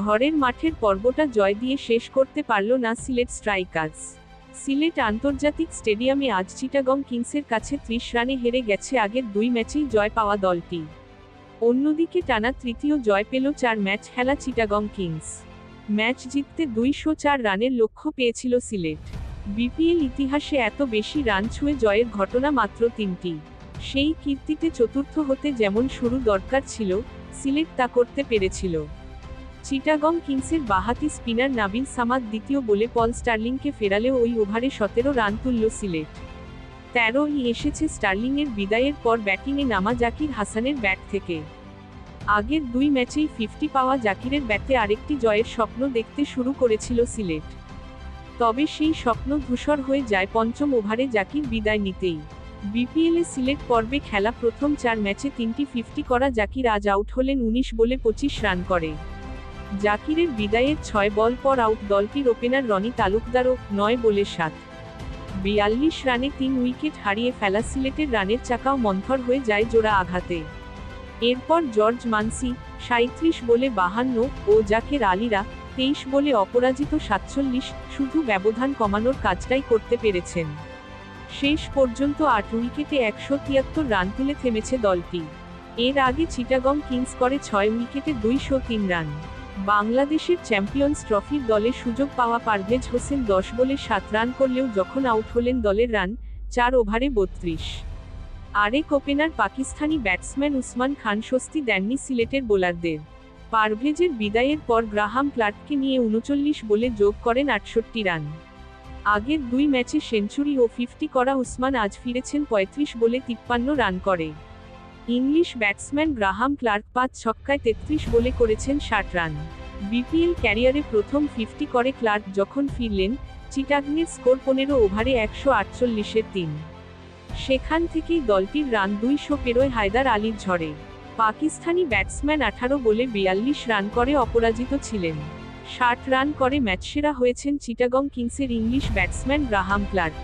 ঘরের মাঠের পর্বটা জয় দিয়ে শেষ করতে পারল না সিলেট স্ট্রাইকার্স। সিলেট আন্তর্জাতিক স্টেডিয়ামে আজ চিটাগং কিংসের কাছে 30 রানে হেরে গেছে আগের 2 ম্যাচেই জয় পাওয়া দলটি। অন্যদিকে টানা তৃতীয় জয় পেল 4 ম্যাচ খেলা চিটাগং কিংস। ম্যাচ জিততে 204 রানের লক্ষ্য পেয়েছিল সিলেট। বিপিএল ইতিহাসে এত বেশি রান ছুঁয়ে জয়ের ঘটনা মাত্র 3টি। সেই কীর্তিতে চতুর্থ হতে যেমন শুরু দরকার ছিল, সিলেট তা করতে পেরেছিল। চিটাগং কিংসের বাঁহাতি স্পিনার নাবিল সামাদ দ্বিতীয় বলে পল স্টার্লিংকে ফেরালেও ওই ওভারে 17 রান তুলল সিলেট। 13ই এসেছে স্টার্লিংয়ের বিদায়ের পর ব্যাটিংয়ে নামা জাকির হাসানের ব্যাট থেকে। আগের 2 ম্যাচেই 50 পাওয়া জাকিরের ব্যাটে আরেকটি জয়ের স্বপ্ন দেখতে শুরু করেছিল সিলেট। তবে সেই স্বপ্ন ধূসর হয়ে যায় পঞ্চম ওভারে জাকির বিদায় নিতেই। বিপিএলে সিলেট পর্বে খেলা প্রথম 4 ম্যাচে 3টি 50 করা জাকির আজ আউট হলেন 19 বলে 25 রান করে। জাকিরের বিদায়ের 6 বল পর আউট দলটির ওপেনার রনি তালুকদারও 9 বলে 7। 42 রানে 3 উইকেট হারিয়ে ফেলা সিলেটের রানের চাকাও মন্থর হয়ে যায় জোড়া আঘাতে। এরপর জর্জ মানসি 37 বলে 52 ও জাকের আলীরা 23 বলে অপরাজিত 47 শুধু ব্যবধান কমানোর কাজটাই করতে পেরেছেন। শেষ পর্যন্ত 8 উইকেটে 173 রান তুলে থেমেছে দলটি। এর আগে চিটাগং কিংস করে 6 উইকেটে 203 রান। বাংলাদেশের চ্যাম্পিয়ন্স ট্রফির দলে সুযোগ পাওয়া পারভেজ হোসেন 10 বলে 7 রান করলেও যখন আউট হলেন দলের রান 4 ওভারে 32। আরেক ওপেনার পাকিস্তানি ব্যাটসম্যান উসমান খান স্বস্তি দেননি সিলেটের বোলারদের। পারভেজের বিদায়ের পর গ্রাহাম ক্লার্ককে নিয়ে 39 বলে যোগ করেন 68 রান। আগের 2 ম্যাচে সেঞ্চুরি ও 50 করা উসমান আজ ফিরেছেন 35 বলে 53 রান করে। ইংলিশ ব্যাটসম্যান গ্রাহাম ক্লার্ক 5 ছক্কায় 33 বলে করেছেন 60 রান। বিপিএল ক্যারিয়ারে প্রথম 50 করে ক্লার্ক যখন ফিরলেন, চিটাগংয়ের স্কোর 15 ওভারে 148-এর 3। সেখান থেকেই দলটির রান 200 পেরোয় হায়দার আলীর ঝড়ে। পাকিস্তানি ব্যাটসম্যান 18 বলে 42 রান করে অপরাজিত ছিলেন। 60 রান করে ম্যাচসেরা হয়েছেন চিটাগং কিংসের ইংলিশ ব্যাটসম্যান গ্রাহাম ক্লার্ক।